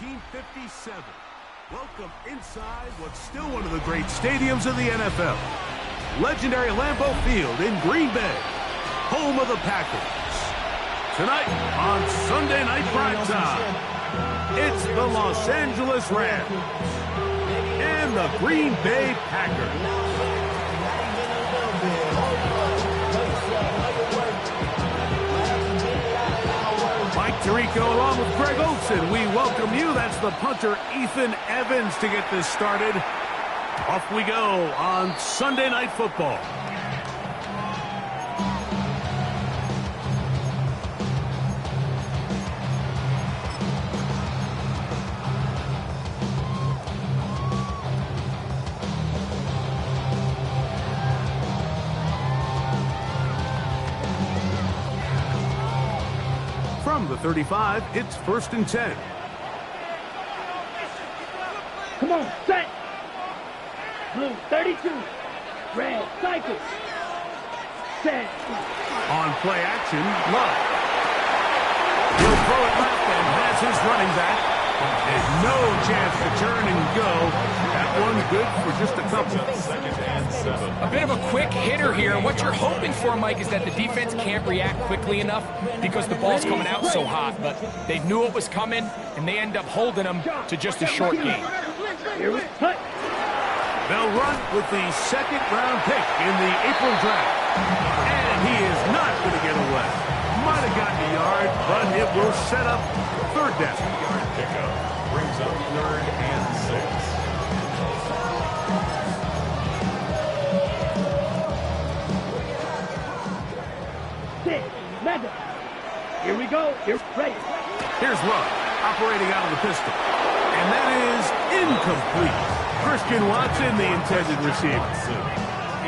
1957. Welcome inside what's still one of the great stadiums of the NFL. Legendary Lambeau Field in Green Bay, home of the Packers. Tonight on Sunday Night Primetime, it's the Los Angeles Rams and the Green Bay Packers. Mike Tirico along with Greg Olsen. We welcome you. That's the punter, Ethan Evans, to get this started. Off we go on Sunday Night Football. From the 35, it's 1st and 10. Come on, set. Blue, 32. Red, cycle. Set. On play action, Love. He'll throw it left and has his running back. And no chance to turn and go. That one good for just a couple. A bit of a quick hitter here. What you're hoping for, Mike, is that the defense can't react quickly enough because the ball's coming out so hot. But they knew it was coming, and they end up holding them to just a short gain. They'll run with the 2nd-round pick in the April draft. And he is not going to get away. Might have gotten a yard, but it will set up 3rd down. Yard pickup brings up 3rd and 6. Mega. Here we go. Here's ready. Here's Love operating out of the pistol. And that is incomplete. Christian Watson, the intended receiver.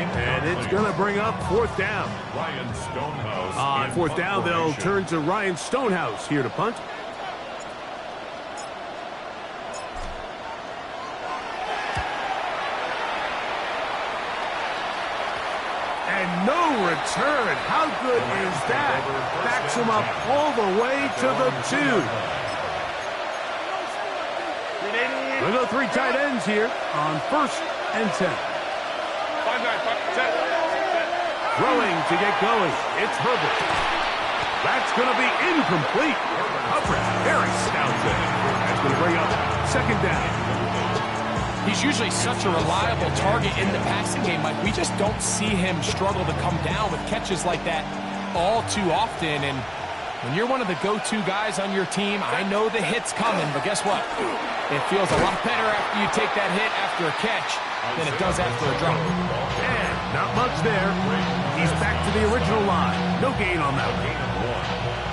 And it's going to bring up 4th down. Ryan Stonehouse. On 4th down, they'll turn to Ryan Stonehouse here to punt. And no return. How good is that? Backs him up all the way to the 2. We'll go 3 tight ends here on 1st and 10. Throwing to get going. It's Herbert. That's going to be incomplete. Coverage very stout. That's going to bring up 2nd down. He's usually such a reliable target in the passing game, Mike. We just don't see him struggle to come down with catches like that all too often. And when you're one of the go-to guys on your team, I know the hit's coming, but guess what? It feels a lot better after you take that hit after a catch than it does after a drop. And not much there. He's back to the original line. No gain on that one.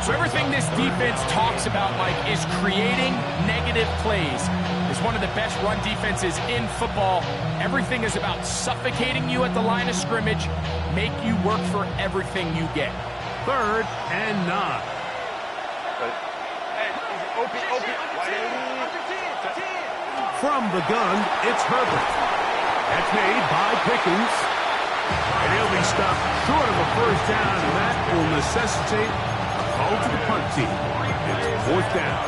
So everything this defense talks about, Mike, is creating negative plays. It's one of the best run defenses in football. Everything is about suffocating you at the line of scrimmage, make you work for everything you get. 3rd and 9. From the gun, it's Herbert. That's made by Pickens. And he'll be stopped short of a 1st down, and that will necessitate a call to the punt team. It's 4th down.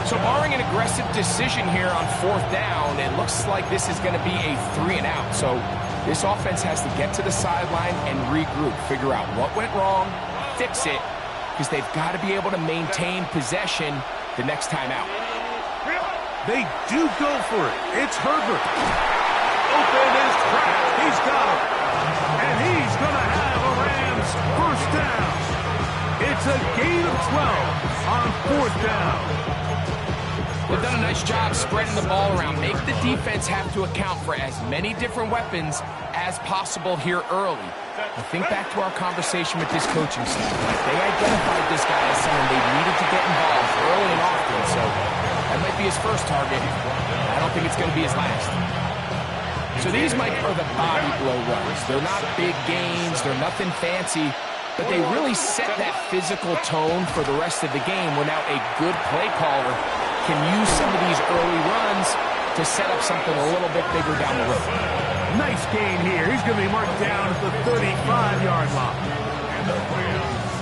So barring an aggressive decision here on 4th down, it looks like this is going to be a 3 and out. So this offense has to get to the sideline and regroup, figure out what went wrong, fix it, because they've got to be able to maintain possession the next time out. They do go for it. It's Herbert. Open is trapped. He's got him. And he's going to have a Rams 1st down. It's a gain of 12 on 4th down. They've done a nice job spreading the ball around. Make the defense have to account for as many different weapons as possible here early. Now think back to our conversation with this coaching staff. They identified this guy as someone they needed to get involved early and often, so that might be his first target. I don't think it's going to be his last. So these, Mike, are the body blow runs. They're not big gains. They're nothing fancy. But they really set that physical tone for the rest of the game where now a good play caller can use some of these early runs to set up something a little bit bigger down the road. Nice gain here. He's going to be marked down at the 35-yard line.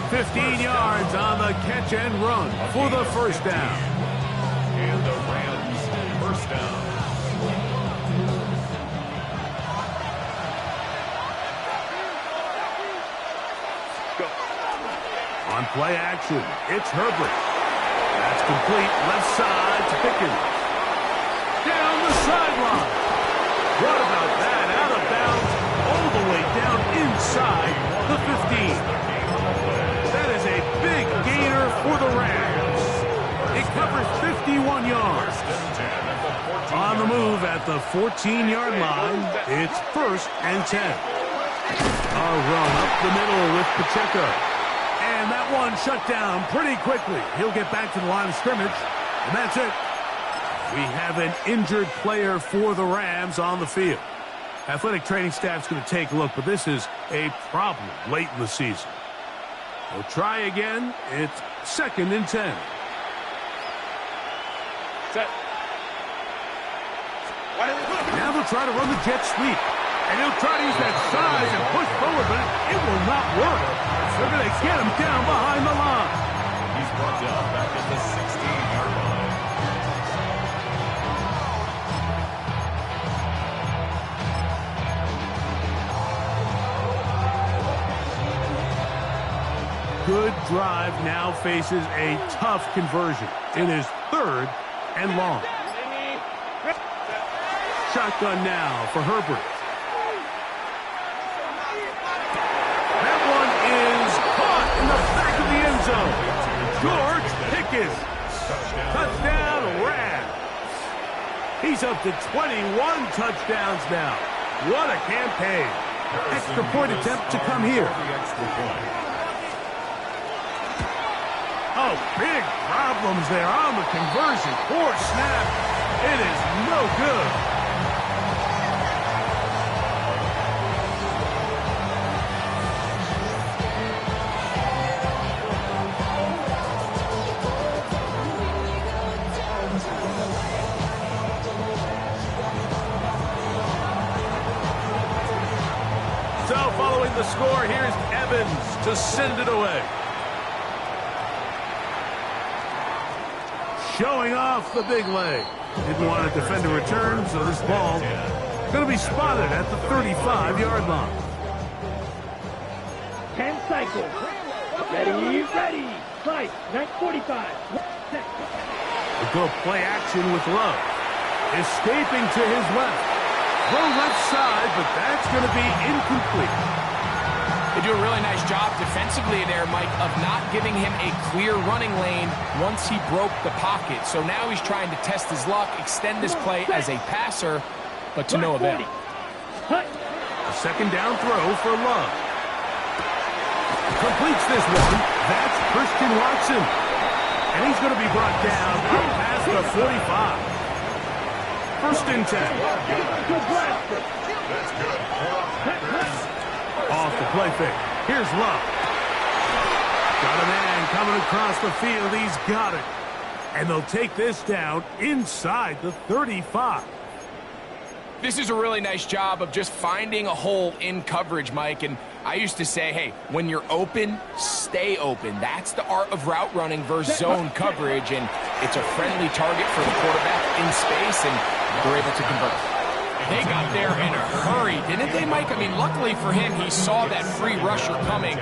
15 yards on the catch and run for the 1st down. Play action. It's Herbert. That's complete. Left side to Pickens. Down the sideline. What about that? Out of bounds. All the way down inside the 15. That is a big gainer for the Rams. It covers 51 yards. On the move at the 14-yard line, it's 1st and 10. A run up the middle with Pacheco. And that one shut down pretty quickly. He'll get back to the line of scrimmage, and that's it. We have an injured player for the Rams on the field. Athletic training staff's going to take a look, but this is a problem late in the season. We'll try again. It's 2nd and 10. Set. Now they'll try to run the jet sweep. And he'll try to use that size and push forward, but it will not work. They're going to get him down behind the line. He's brought down back at the 16-yard line. Good drive now faces a tough conversion. It is 3rd and long. Shotgun now for Herbert. That one is caught in the back of the end zone. George Pickens. Touchdown, Rams. He's up to 21 touchdowns now. What a campaign. Extra point attempt to come here. Oh, big problems there on the conversion. Poor snap. It is no good. So following the score, here's Evans to send it away. Showing off the big leg. Didn't want to defend a return, so this ball going to be spotted at the 35-yard line. 10 cycles. Ready, ready. Slice, 9:45. We'll go play action with Love. Escaping to his left. Throw left side, but that's going to be incomplete. They do a really nice job defensively there, Mike, of not giving him a clear running lane once he broke the pocket. So now he's trying to test his luck, extend this play as a passer, but to no avail. A 2nd down throw for Love. Completes this one. That's Christian Watson. And he's going to be brought down up past the 45. 1st and 10. That's good. Off the play fake. Here's Love. Got a man coming across the field. He's got it. And they'll take this down inside the 35. This is a really nice job of just finding a hole in coverage, Mike. And I used to say, hey, when you're open, stay open. That's the art of route running versus zone coverage. And it's a friendly target for the quarterback in space, and they're able to convert. They got there in a hurry, didn't they, Mike? I mean, luckily for him, he saw that free rusher coming,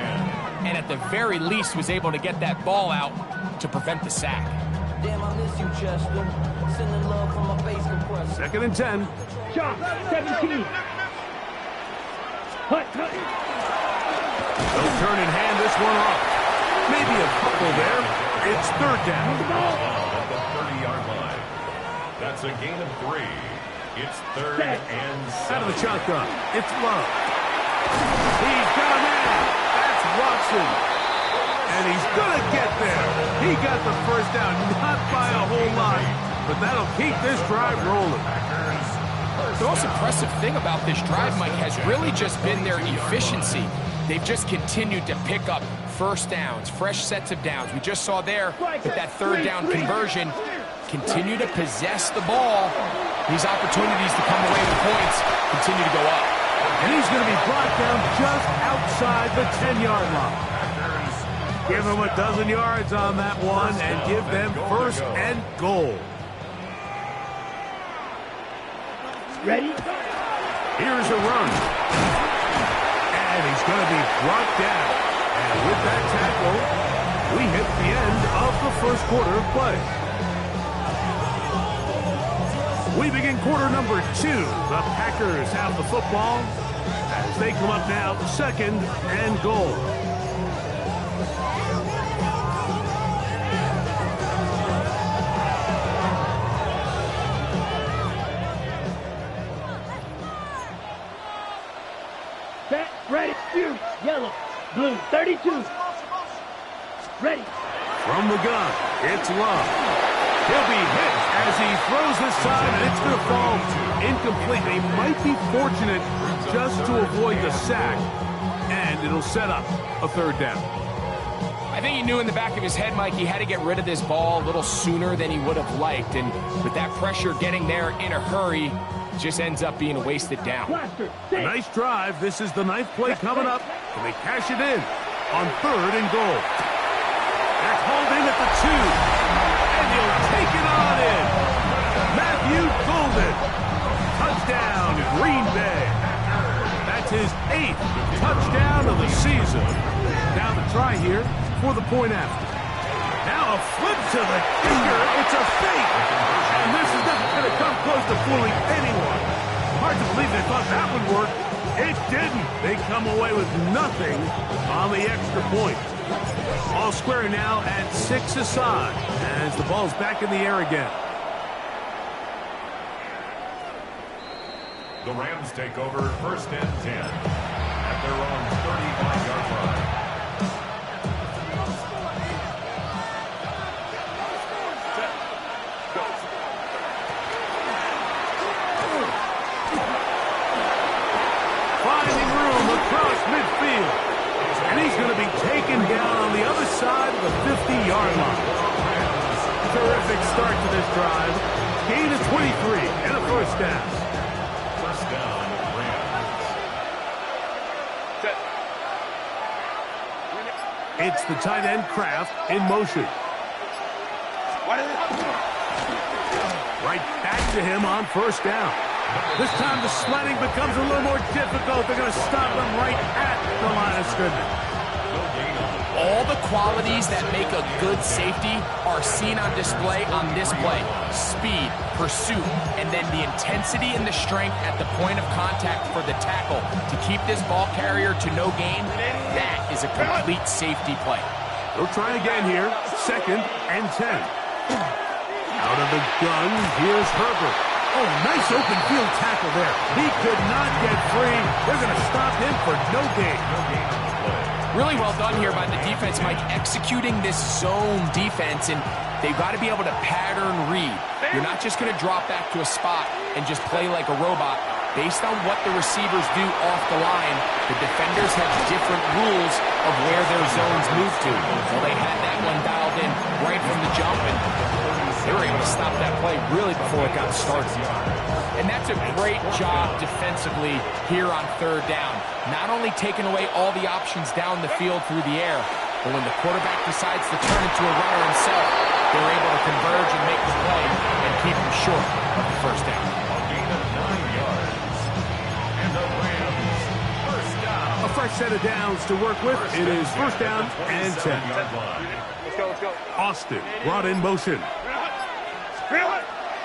and at the very least was able to get that ball out to prevent the sack. Damn, I miss you, Chester. Sending love from my face compressor. 2nd and 10. Shot, 17. Hut. They'll turn and hand this one off. Maybe a couple there. It's 3rd down. At the 30-yard line. That's a gain of 3. It's 3rd and 7. Out of the shotgun. It's Love. He's got a man. That's Watson. And he's going to get there. He got the 1st down, not by a whole lot, but that'll keep this drive rolling. The most impressive thing about this drive, Mike, has really just been their efficiency. They've just continued to pick up 1st downs, fresh sets of downs. We just saw there with that 3rd down conversion, continue to possess the ball. These opportunities to come away with points continue to go up. And he's going to be brought down just outside the 10-yard line. Give them a dozen yards on that one and give them 1st and goal. Ready? Here's a run. And he's going to be brought down. And with that tackle, We hit the end of the first quarter of play. We begin quarter number 2. The Packers have the football as they come up now, 2nd and goal. Set, ready, shoot. Yellow, blue, 32. Ready. From the gun, it's Love. He'll be hit as he throws this side, and it's going to fall incomplete. They might be fortunate just to avoid the sack, and it'll set up a 3rd down. I think he knew in the back of his head, Mike, he had to get rid of this ball a little sooner than he would have liked. And with that pressure getting there in a hurry, it just ends up being a wasted down. Blaster, A nice drive. This is the 9th play coming up, and they cash it in on 3rd and goal. That's hauled in at the 2, and he'll take it on in. Matthew Golden, touchdown, Green Bay. That's his 8th touchdown of the season. Now the try here for the point after. Now a flip to the kicker. It's a fake, and this is not going to come close to fooling anyone. Hard to believe they thought that would work. It didn't. They come away with nothing on the extra point. All square now at 6 aside as the ball's back in the air again. The Rams take over 1st and 10 at their own 35-yard line. Finding room across midfield. And he's going to be taken down on the other side of the 50-yard line. Terrific start to this drive. Gain of 23 and a 1st down. 1st down, Rams. It's the tight end Kraft in motion. Right back to him on 1st down. This time the sledding becomes a little more difficult. They're going to stop him right at the line of scrimmage. All the qualities that make a good safety are seen on display on this play. Speed, pursuit, and then the intensity and the strength at the point of contact for the tackle to keep this ball carrier to no gain. That is a complete safety play. They'll try again here. 2nd and 10. Out of the gun, here's Herbert. Oh, nice open field tackle there. He could not get free. They're going to stop him for no gain. Really well done here by the defense, Mike, executing this zone defense, and they've got to be able to pattern read. You're not just going to drop back to a spot and just play like a robot. Based on what the receivers do off the line, the defenders have different rules of where their zones move to. Well, they had that one dialed in right from the jump, and they were able to stop that play really before it got started. And that's a great job defensively here on 3rd down. Not only taking away all the options down the field through the air, but when the quarterback decides to turn into a runner himself, they're able to converge and make the play and keep him short of the 1st down. A gain of 9 yards. And the Rams, 1st down. A fresh set of downs to work with. It is 1st down and 10. Let's go. Austin brought in motion.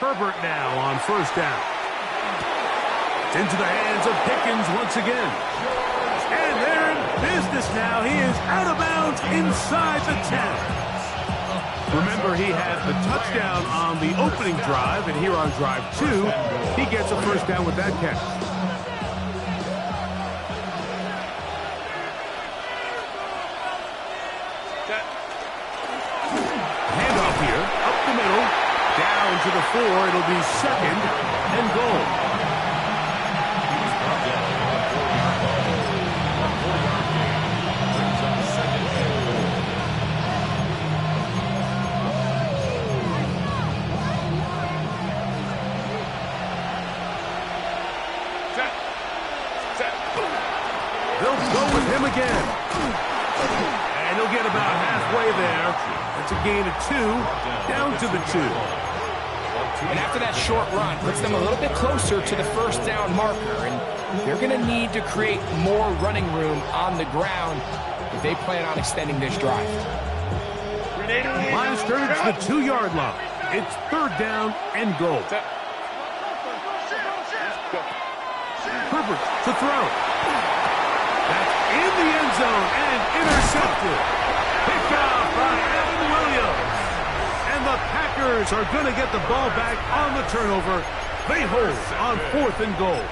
Herbert now on 1st down. It's into the hands of Pickens once again. And they're in business now. He is out of bounds inside the 10. Remember, he had the touchdown on the opening drive, and here on drive 2, he gets a 1st down with that catch. Handoff here, up the middle, down to the 4. It'll be 2nd and goal. They'll go with him again. And he'll get about halfway there. That's a gain of 2, down to the 2. And after that short run, puts them a little bit closer to the 1st down marker. And they're going to need to create more running room on the ground if they plan on extending this drive. Line of scrimmage to the 2-yard line. It's 3rd down and goal. Herbert to throw. That's in the end zone and intercepted. Picked off by Evan Williams. And the Packers are going to get the ball back on the turnover. They hold on 4th and goal.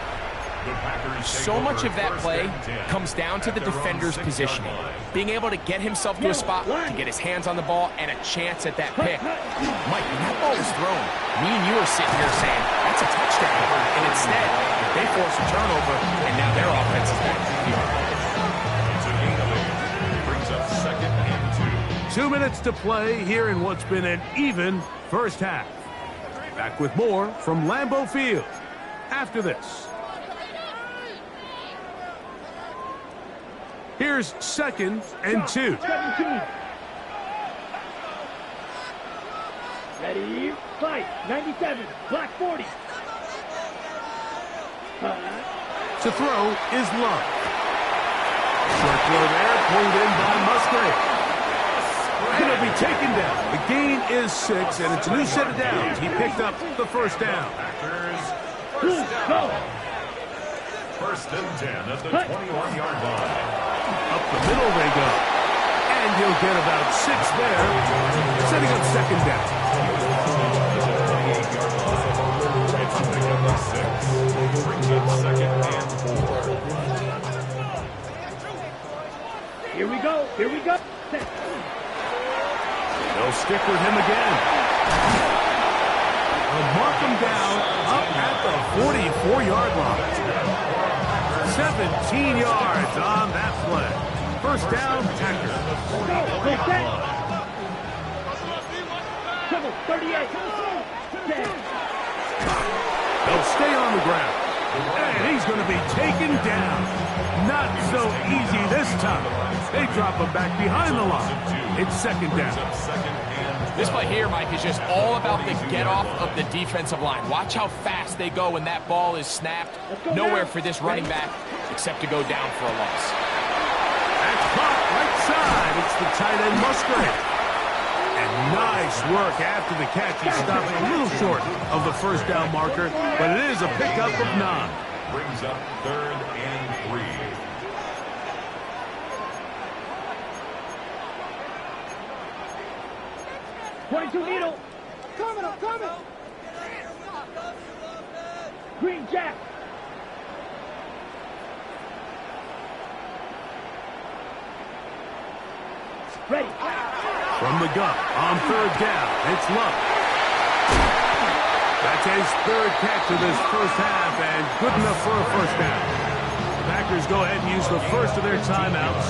So much of that play comes down to the defender's positioning. Being able to get himself to a spot, to get his hands on the ball, and a chance at that pick. Mike, when that ball was thrown, me and you are sitting here saying, that's a touchdown. And instead, they force a turnover, and now their offense is back. Brings up 2nd and 2. 2 minutes to play here in what's been an even first half. Back with more from Lambeau Field after this. Here's 2nd and 2. 17. Ready, fight. 97, block 40. To throw is Love. Short throw there, pulled in by Musgrave. Going to be taken down. The gain is 6, and it's a new set of downs. He picked up the 1st down. Go. 1st and 10 at the 21-yard line. Up the middle they go. And he'll get about 6 there, setting up 2nd down. Brings up 2nd and 4. Here we go. Here we go. They'll stick with him again. They'll mark him down up at the 44-yard line. 17 yards on that play. 1st down, Packers. Go set. Triple, 38. They'll stay on the ground. And he's going to be taken down. Not so easy this time. They drop him back behind the line. It's 2nd down. This play here, Mike, is just all about the get-off of the defensive line. Watch how fast they go when that ball is snapped. Nowhere for this running back except to go down for a loss. That's caught right side. It's the tight end Musgrave. And nice work after the catch. He stopped a little short of the 1st down marker, but it is a pickup of 9. Brings up 3rd and 3. 22 needle. Coming. Green Jack. Ready. From the gun on 3rd down, it's Love. That's his 3rd catch of this 1st half, and good enough for a 1st down. The Packers go ahead and use the 1st of their timeouts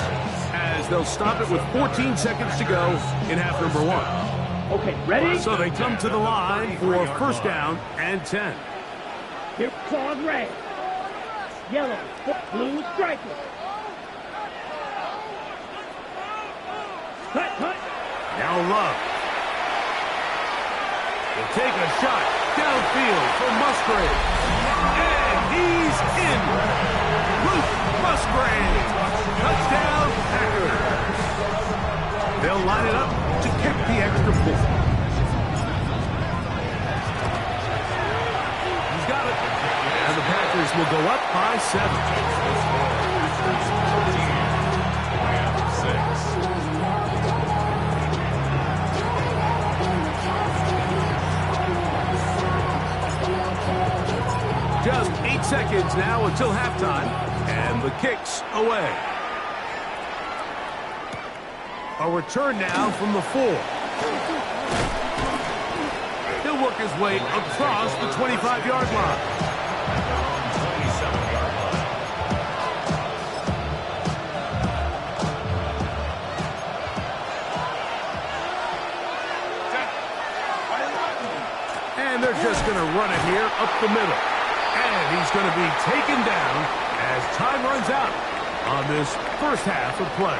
as they'll stop it with 14 seconds to go in half number 1. Okay, ready? So they come to the line for 1st down and 10. Here, claws red. Yellow, blue striker. Cut. Now Love. Will take a shot downfield for Musgrave. And he's in. Luke Musgrave. Touchdown, Packers. They'll line it up to kick the extra point. He's got it. And the Packers will go up by 7. Just 8 seconds now until halftime, and the kick's away. A return now from the 4. He'll work his way across the 25-yard line. And they're just going to run it here up the middle. And he's going to be taken down as time runs out on this 1st half of play.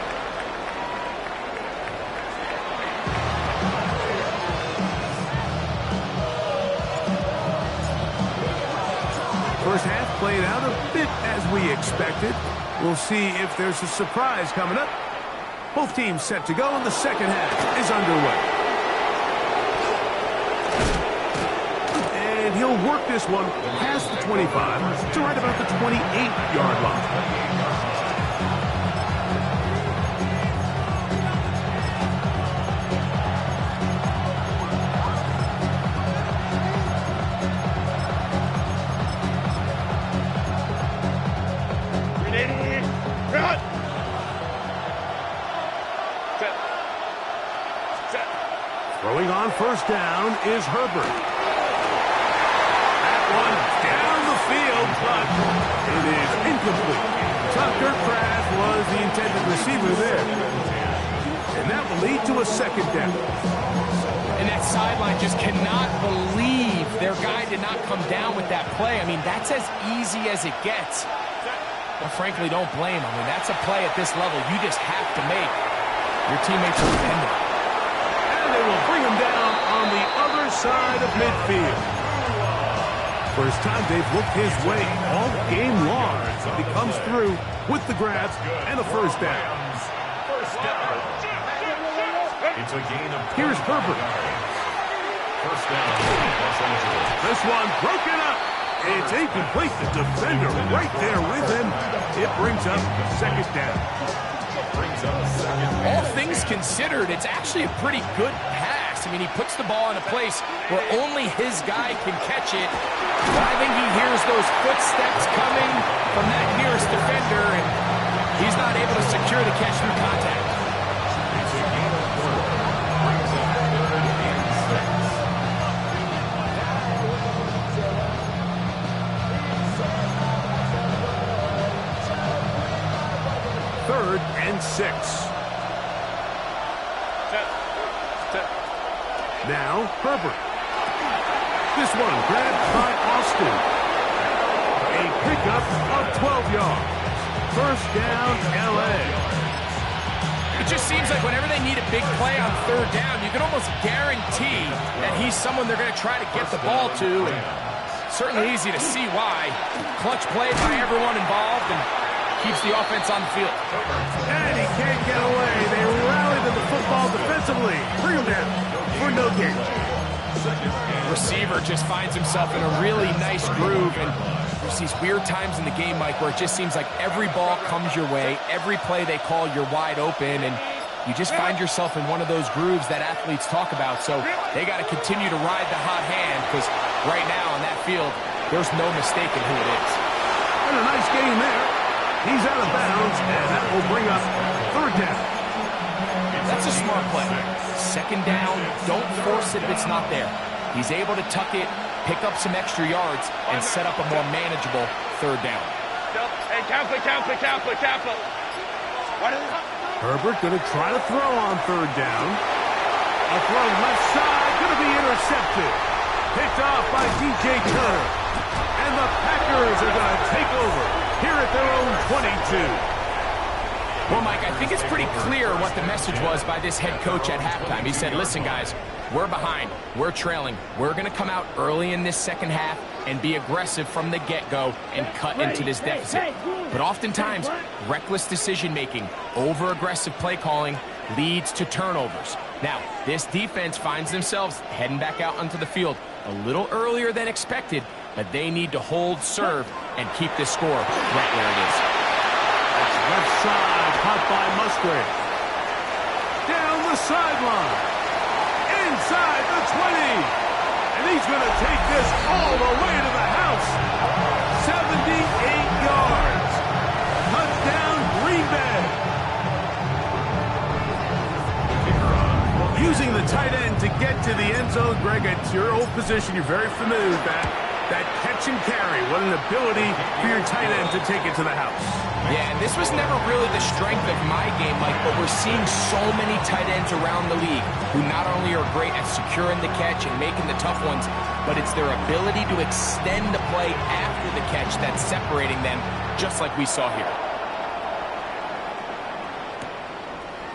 First half played out a bit as we expected. We'll see if there's a surprise coming up. Both teams set to go, and the second half is underway. And he'll work this one past the 25 to right about the 28-yard line. Throwing on first down is Herbert. That one down the field, but it is incomplete. Tucker Kraft was the intended receiver there. And that will lead to a second down. And that sideline just cannot believe their guy did not come down with that play. I mean, that's as easy as it gets. But frankly, don't blame him. I mean, that's a play at this level you just have to make. Your teammates are dependent. They will bring him down on the other side of midfield. First time they've looked his way all game long. He comes through with the grabs and a first down. It's a gain of 20. Here's Herbert. First down, Los Angeles. This one broken up. It's incomplete. The defender right there with him. It brings up second down. All things considered, it's actually a pretty good pass. I mean, he puts the ball in a place where only his guy can catch it. But I think he hears those footsteps coming from that nearest defender, and he's not able to secure the catch through contact. It's a gain of 4. Brings up 3rd and 6. 3rd and 6. Now, Herbert. This one grabbed by Austin. A pickup of 12 yards. First down, L.A. It just seems like whenever they need a big play on 3rd down, you can almost guarantee that he's someone they're going to try to get the ball to. And certainly easy to see why. Clutch play by everyone involved and keeps the offense on the field. And he can't get away. They rallied to the football defensively. Bring him down for no gain. Receiver just finds himself in a really nice groove, and there's these weird times in the game, Mike, where it just seems like every ball comes your way, every play they call, you're wide open, and you just find yourself in one of those grooves that athletes talk about. So they got to continue to ride the hot hand, because right now on that field, there's no mistaking who it is. And a nice game there. He's out of bounds, and that will bring up 3rd down. That's a smart play. 2nd down, don't force it if it's not there. He's able to tuck it, pick up some extra yards, and set up a more manageable 3rd down. Hey, careful. Herbert going to try to throw on 3rd down. A throw left side, going to be intercepted. Picked off by DJ Turner. And the Packers are going to take over here at their own 22. Well, Mike, I think it's pretty clear what the message was by this head coach at halftime. He said, listen, guys, we're behind. We're trailing. We're going to come out early in this second half and be aggressive from the get-go and cut into this deficit. But oftentimes, reckless decision-making, over-aggressive play calling leads to turnovers. Now, this defense finds themselves heading back out onto the field a little earlier than expected, but they need to hold serve and keep this score right where it is. Left side, caught by Musgrave. Down the sideline. Inside the 20. And he's going to take this all the way to the house. 78 yards. Touchdown, Green Bay. Using the tight end to get to the end zone, Greg, it's your old position. You're very familiar with that. That catch and carry. What an ability for your tight end to take it to the house. Yeah, and this was never really the strength of my game, Mike, but we're seeing so many tight ends around the league who not only are great at securing the catch and making the tough ones, but it's their ability to extend the play after the catch that's separating them, just like we saw here.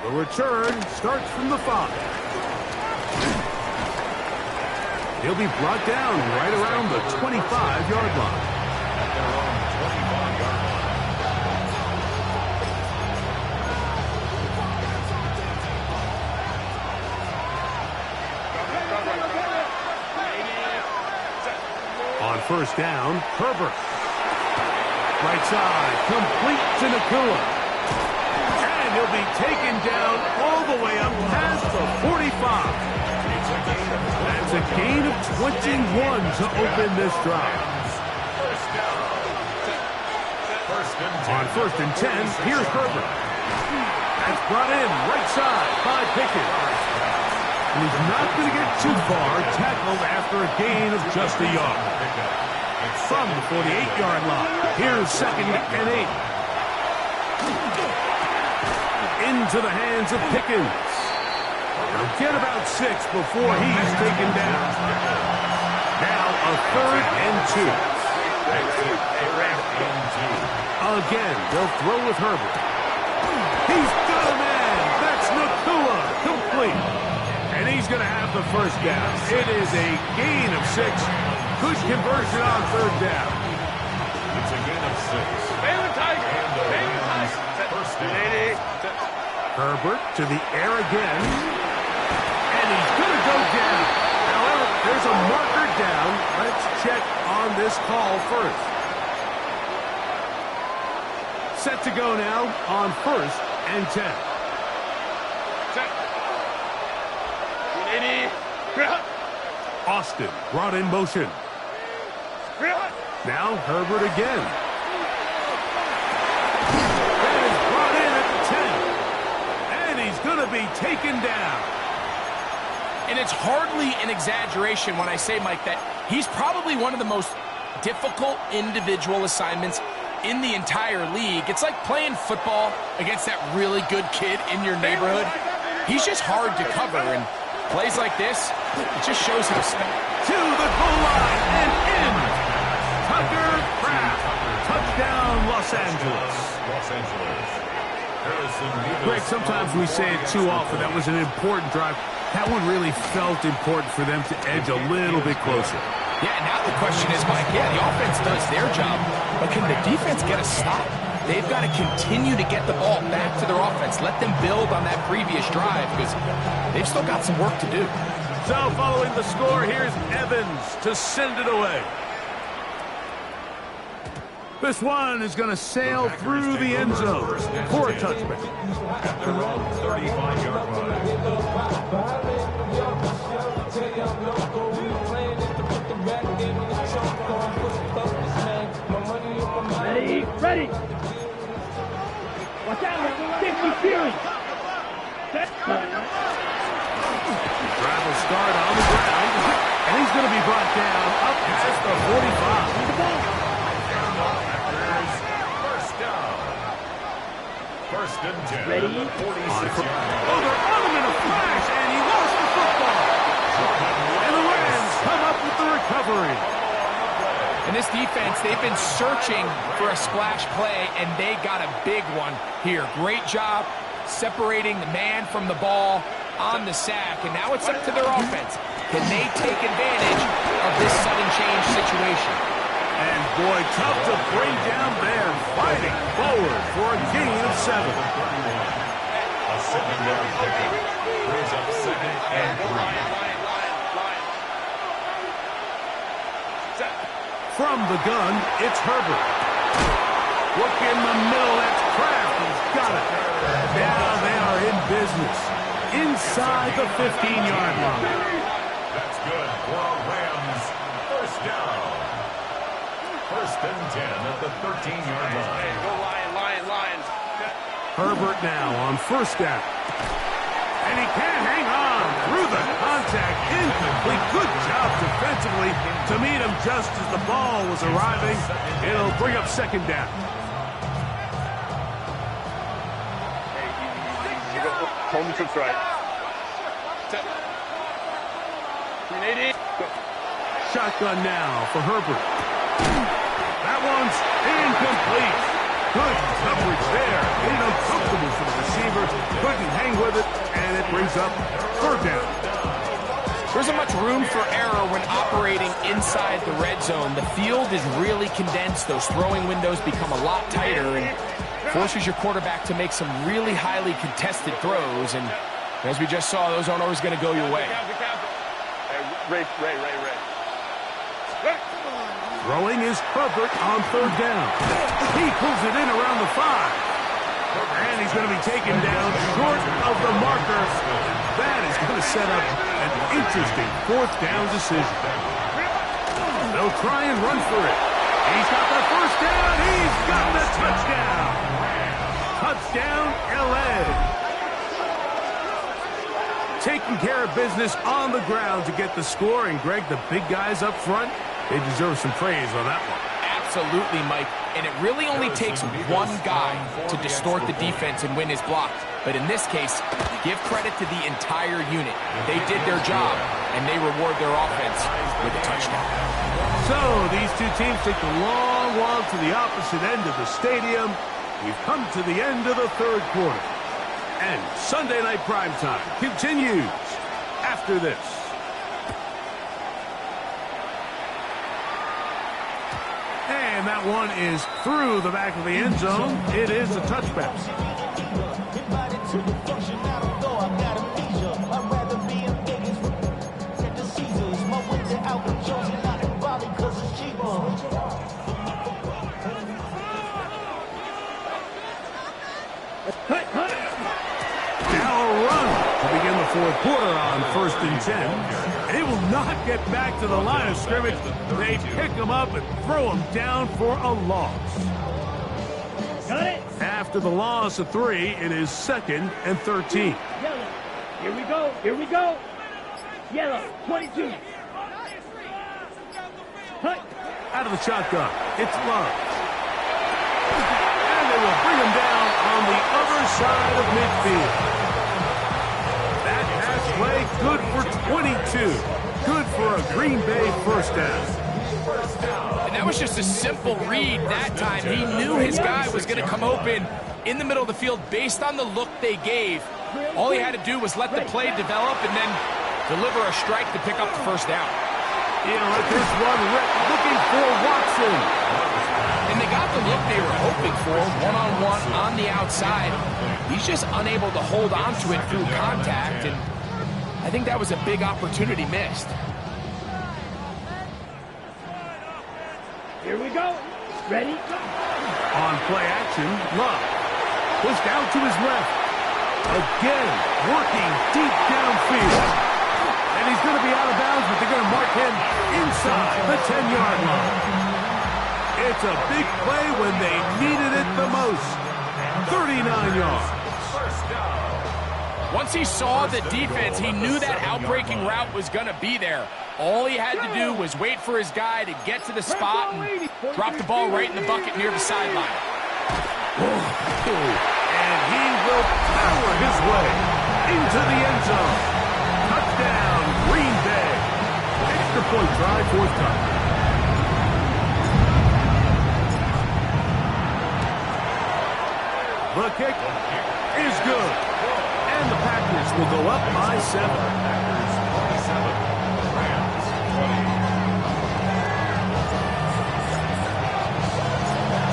The return starts from the 5. He'll be brought down right around the 25-yard line. At their own 25-yard line. first down. Herbert. Right side, complete to Nacua. And he'll be taken down all the way up past the 45. That's a gain of 21 to open this drive. On first and 10, here's Herbert. That's brought in right side by Pickens. And he's not going to get too far, tackled after a gain of just a yard. From the 48-yard line, here's second and 8. Into the hands of Pickens. He'll get about 6 before he's taken down. Now a third and 2. Again, they'll throw with Herbert. He's got a man. That's Nacua. Complete. And he's going to have the first down. It is a gain of 6. Good conversion on third down. It's a gain of 6. First down. Herbert to the air again. And he's going to go down. However, there's a marker down. Let's check on this call first. Set to go now on first and 10. Austin brought in motion. Now Herbert again. And is brought in at the 10. And he's going to be taken down. And it's hardly an exaggeration when I say, Mike, that he's probably one of the most difficult individual assignments in the entire league. It's like playing football against that really good kid in your neighborhood. He's just hard to cover, and plays like this, it just shows him to the goal line and in. Tucker Kraft. Touchdown, Los Angeles. Greg, sometimes we say it too often. That was an important drive. That one really felt important for them to edge a little bit closer. Yeah, now the question is, Mike, the offense does their job, but can the defense get a stop? They've got to continue to get the ball back to their offense. Let them build on that previous drive because they've still got some work to do. So following the score, here's Evans to send it away. This one is going to sail through the end zone for a touchback. At their own 35-yard line. Ready. Watch out, 50 series. Drive will start on the ground, and he's going to be brought down up past the 45. First down. First and 10. Ready? 46 Oh, they're on him in a flash, and he lost the football. And the Rams come up with the recovery. And this defense, they've been searching for a splash play, and they got a big one here. Great job separating the man from the ball on the sack, and now it's up to their offense. Can they take advantage of this sudden change situation? And boy, tough to bring down there, fighting forward for a gain of 7. A 7-yard pickup brings up second and 3. From the gun, it's Herbert. Look in the middle, that's Kraft. He's got it. Now they are in business. Inside the 15-yard line. That's good for a Rams first down. First and 10 at the 13-yard line. Go Lions. Herbert now on first down. And he can't hang on through the contact. Incomplete. Good job defensively to meet him just as the ball was arriving. It'll bring up second down. Home trips right. Shotgun now for Herbert. That one's incomplete. Good coverage there. Made it uncomfortable for the receiver. Couldn't hang with it, and it brings up third down. There isn't much room for error when operating inside the red zone. The field is really condensed. Those throwing windows become a lot tighter and forces your quarterback to make some really highly contested throws. And as we just saw, those aren't always going to go your way. Ray. Throwing is Herbert on third down. He pulls it in around the 5. And he's going to be taken down short of the marker. That is going to set up an interesting fourth down decision. They'll try and run for it. He's got the first down. He's got the touchdown. Touchdown, LA. Taking care of business on the ground to get the score. And, Greg, the big guys up front, they deserve some praise on that one. Absolutely, Mike. And it really only takes one guy to distort the defense and win his block. But in this case, give credit to the entire unit. They did their job, and they reward their offense with a touchdown. So these two teams take the long walk to the opposite end of the stadium. We've come to the end of the third quarter. And Sunday Night Primetime continues after this. And that one is through the back of the end zone. It is a touchback. Now a run to begin the fourth quarter on 1st and 10. And it will not get back to the line of scrimmage. They pick him up and throw him down for a loss. Got it. After the loss of 3, it is 2nd and 13. Yellow. Here we go. Here we go. Yellow. 22. Hut. Out of the shotgun, it's Love. And they will bring him down on the other side of midfield. That pass play good for 22. Good for a Green Bay first down. And that was just a simple read that time. He knew his guy was going to come open in the middle of the field based on the look they gave. All he had to do was let the play develop and then deliver a strike to pick up the first down. He'll let this one rip, looking for Watson. And they got the look they were hoping for, one-on-one on the outside. He's just unable to hold on to it through contact, and I think that was a big opportunity missed. Here we go. Ready? On play action, Love. Pushed out to his left. Again, working deep downfield. And he's going to be out of bounds, but they're going to mark him inside the 10-yard line. It's a big play when they needed it the most. 39 yards. Once he saw the defense, he knew that outbreaking route was going to be there. All he had to do was wait for his guy to get to the spot and drop the ball right in the bucket near the sideline. And he will power his way into the end zone. Touchdown, Green Bay. Extra point try, fourth time. The kick is good. And the Packers will go up by 7.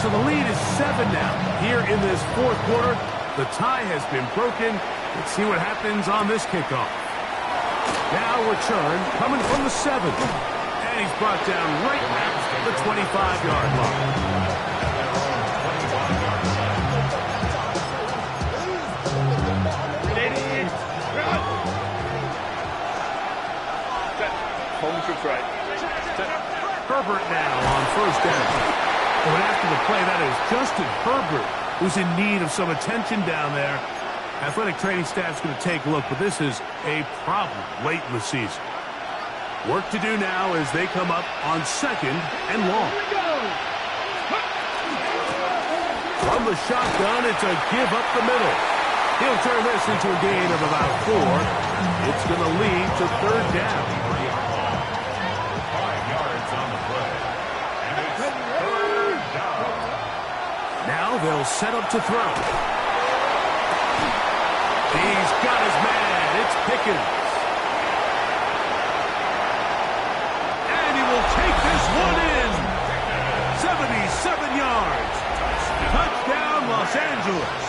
So the lead is 7 now. Here in this fourth quarter, the tie has been broken. Let's see what happens on this kickoff. Now return coming from the 7. And he's brought down right at the 25-yard line. Holmes right. Herbert now on first down. But after the play, that is Justin Herbert, who's in need of some attention down there. Athletic training staff's going to take a look, but this is a problem late in the season. Work to do now as they come up on 2nd and long. From the shotgun, it's a give up the middle. He'll turn this into a gain of about 4. It's going to lead to 3rd down. 5 yards on the play. And it's 3rd down. Now they'll set up to throw. He's got his man. It's Pickens. And he will take this one in. 77 yards. Touchdown, Los Angeles.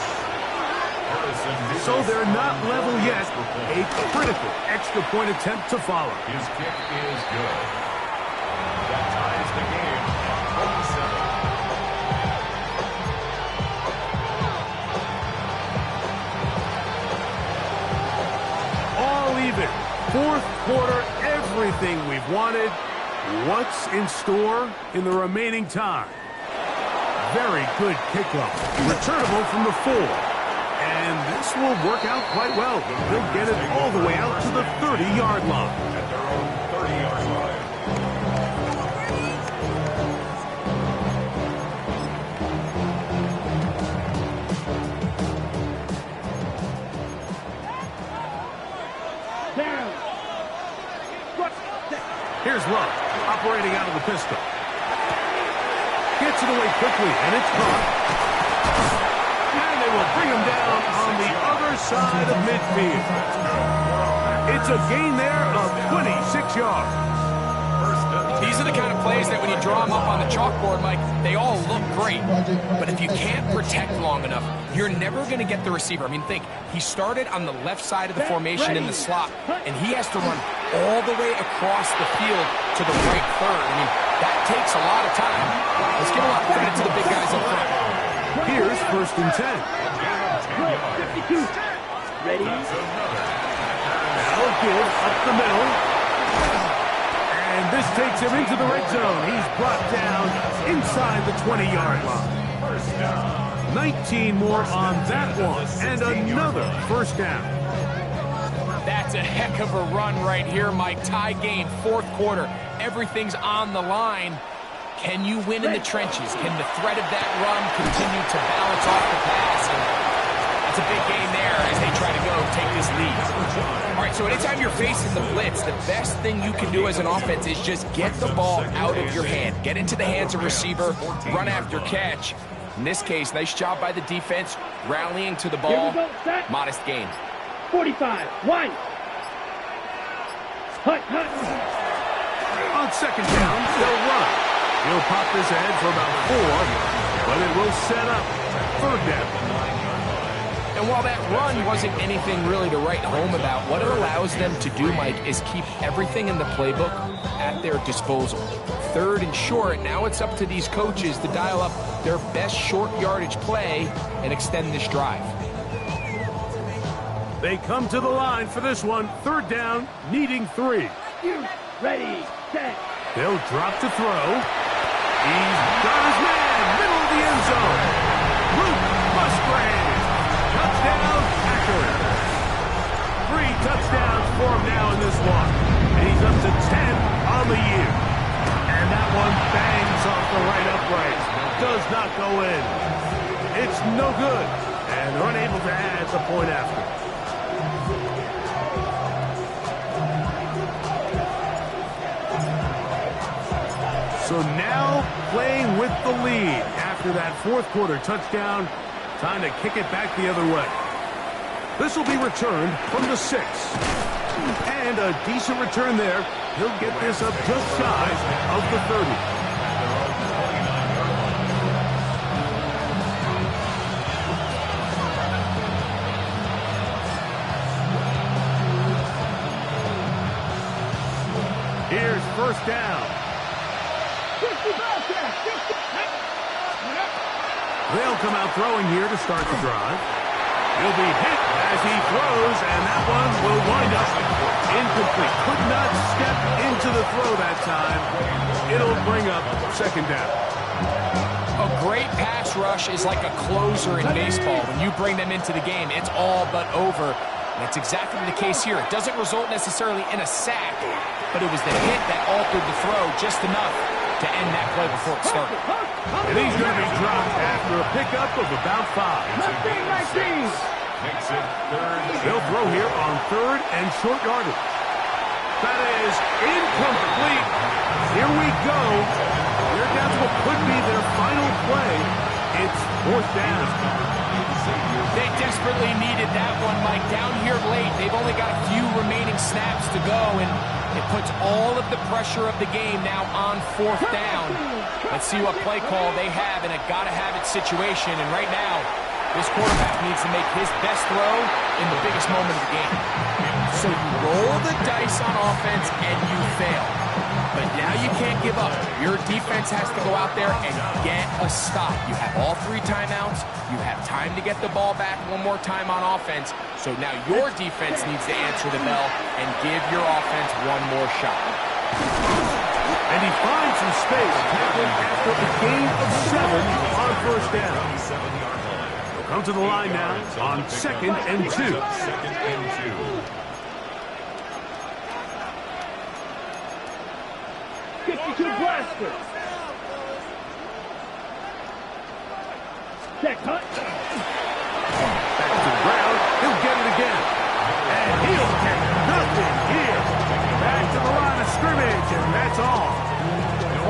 So they're not level yet. A critical extra point attempt to follow. His kick is good. That ties the game. What's in store in the remaining time? Very good kickoff. Returnable from the 4. And this will work out quite well. They'll get it all the way out to the 30-yard line. At their own 30-yard line. Down. Here's Love, operating out of the pistol. Gets it away quickly, and it's caught. And they will bring him down on the other side of midfield. It's a gain there of 26 yards. These are the kind of plays that when you draw them up on the chalkboard, Mike, they all look great. But if you can't protect long enough, you're never going to get the receiver. I mean, think, he started on the left side of the formation in the slot, and he has to run all the way across the field to the right third. I mean, that takes a lot of time. Let's give a lot of credit to the big guys up front. Here's 1st and 10. 52. Ready? Now give up the middle. And this takes him into the red zone. He's brought down inside the 20-yard line. 19 more on that one. And another 1st down. That's a heck of a run right here, Mike. Tie game, 4th quarter. Everything's on the line. Can you win in the trenches? Can the threat of that run continue to balance off the pass? And it's a big game there as they try to go take this lead. All right, so anytime you're facing the blitz, the best thing you can do as an offense is just get the ball out of your hand. Get into the hands of receiver, run after catch. In this case, nice job by the defense, rallying to the ball. Modest gain. 45. 1. Hut. On 2nd down, they'll run. He'll pop his head for about 4, but it will set up 3rd down. And while that run wasn't anything really to write home about, what it allows them to do, Mike, is keep everything in the playbook at their disposal. 3rd and short, now it's up to these coaches to dial up their best short yardage play and extend this drive. They come to the line for this one. 3rd down, needing 3. Ready, set. They'll drop to throw. He's got his man, middle of the end zone. Luke Musgrave. Touchdown, Packers. 3 touchdowns for him now in this one. And he's up to 10 on the year. And that one bangs off the right upright. Does not go in. It's no good. And they're unable to add the point after. So now playing with the lead after that 4th quarter touchdown. Time to kick it back the other way. This will be returned from the 6. And a decent return there. He'll get this up just shy of the 30. Here's 1st down. They'll come out throwing here to start the drive. He'll be hit as he throws, and that one will wind up incomplete. Could not step into the throw that time. It'll bring up 2nd down. A great pass rush is like a closer in baseball. When you bring them into the game, it's all but over. And that's exactly the case here. It doesn't result necessarily in a sack, but it was the hit that altered the throw just enough to end that play before it started. And he's going to be dropped after a pickup of about 5. Makes it 3rd. They'll throw here on 3rd and short yardage. That is incomplete. Here we go. They're down to what could be their final play. It's 4th down. They desperately needed that one, Mike. Down here late, they've only got a few remaining snaps to go, and it puts all of the pressure of the game now on 4th down. Let's see what play call they have in a gotta-have-it situation, and right now, this quarterback needs to make his best throw in the biggest moment of the game. So you roll the dice on offense and you fail. But now you can't give up. Your defense has to go out there and get a stop. You have all 3 timeouts. You have time to get the ball back one more time on offense. So now your defense needs to answer the bell and give your offense one more shot. And he finds some space tackling after a gain of 7 on first down. He'll come to the line now on 2nd and 2. 2nd and 2. 52 blaster. Check, cut. Back to the ground. He'll get it again. And he'll get nothing here. Back to the line of scrimmage, and that's all.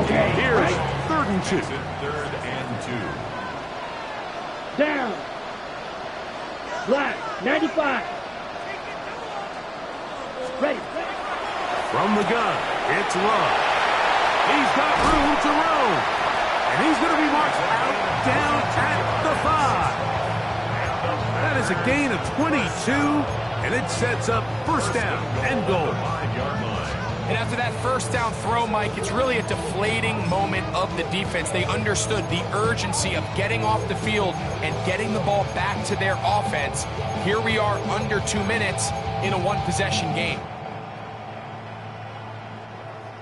Okay, Here's right. 3rd and 2. 3rd and 2. Down. Black, 95. Ready. From the gun, it's Love. He's got room to roam. And he's going to be marked out down at the 5. That is a gain of 22, and it sets up first down and goal. 5-yard line. And after that first down throw, Mike, it's really a deflating moment of the defense. They understood the urgency of getting off the field and getting the ball back to their offense. Here we are under 2 minutes in a one-possession game.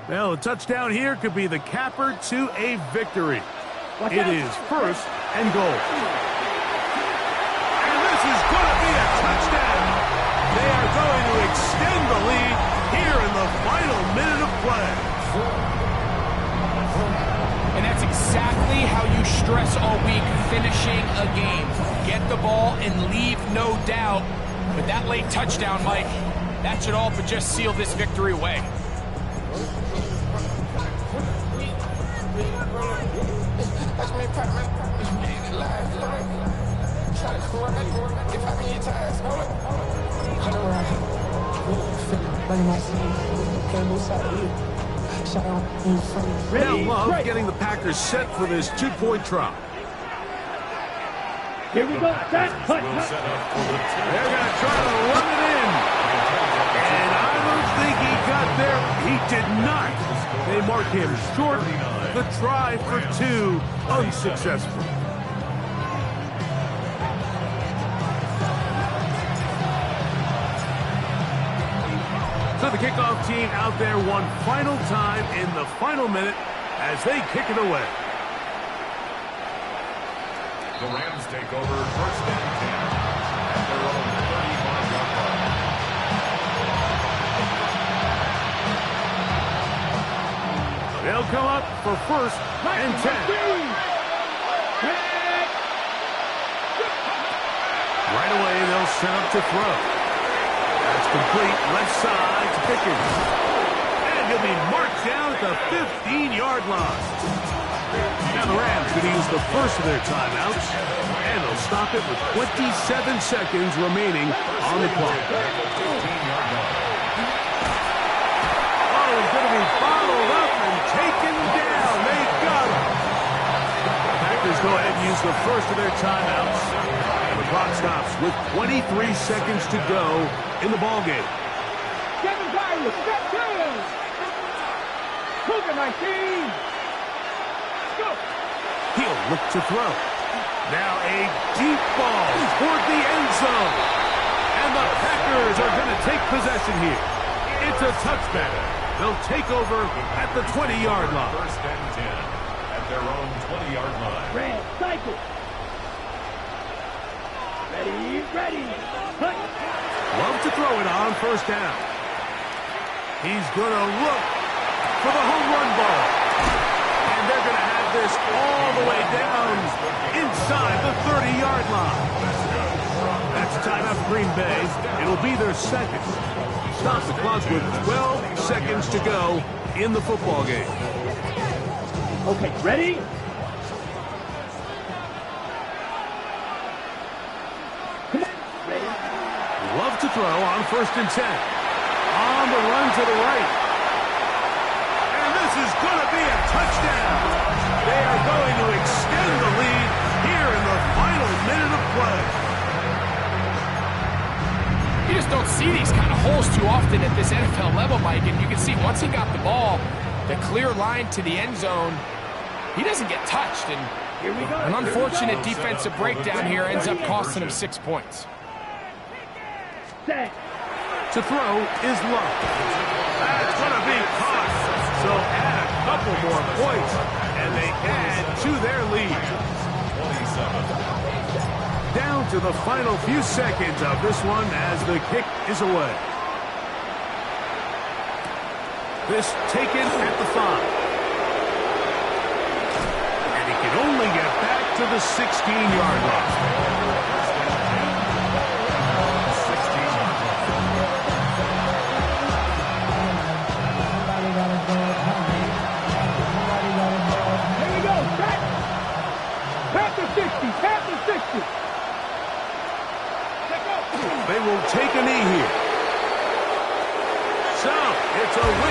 Well, a touchdown here could be the capper to a victory. It is first and goal. And this is going to be a touchdown. They are going to extend the lead here in the final minute of play. And that's exactly how you stress all week, finishing a game. Get the ball and leave no doubt. But that late touchdown, Mike, that should all but just seal this victory away. Now Love getting the Packers set for this 2-point try. Here we go. Set, cut, Will cut. set up for the They're going to try to run it in. And I don't think he got there. He did not. They mark him short. The try for 2, unsuccessful. So the kickoff team out there one final time in the final minute as they kick it away. The Rams take over 1st and 10 at their own 35-yard line. They'll come up for 1st and 10. Right away, they'll set up to throw. That's complete, left side to Pickens. And he'll be marked down at the 15-yard line. Now the Rams going to use the first of their timeouts, and they'll stop it with 27 seconds remaining on the clock. Oh, he's going to be bottled up and taken down. They got him. The Packers go ahead and use the first of their timeouts, and the clock stops with 23 seconds to go in the ballgame. Kevin Byron, step 2. Cougar 19. Go. He'll look to throw. Now a deep ball toward the end zone. And the Packers are going to take possession here. It's a touchback. They'll take over at the 20-yard line. 1st and 10 at their own 20-yard line. Red, cycle. Ready, ready. Cut. Love to throw it on first down. He's going to look for the home run ball. And they're going to have this all the way down inside the 30-yard line. That's a timeout for Green Bay. It'll be their second. Stop the clock with 12 seconds to go in the football game. Okay, ready? Come on. Ready? Love to throw on 1st and 10. On the run to the right. And this is going to be a touchdown. They are going to extend the lead here in the final minute of play. You just don't see these kind of holes too often at this NFL level, Mike. And you can see once he got the ball, the clear line to the end zone, he doesn't get touched. And Here we go. an unfortunate defensive breakdown here ends up costing him 6 points. Set. To throw is Love. That's going to be caught. So add a couple more points, and they add to their lead. 27. Down to the final few seconds of this one as the kick is away. This taken at the 5. And he can only get back to the 16-yard line. They will take a knee here. So, it's a win.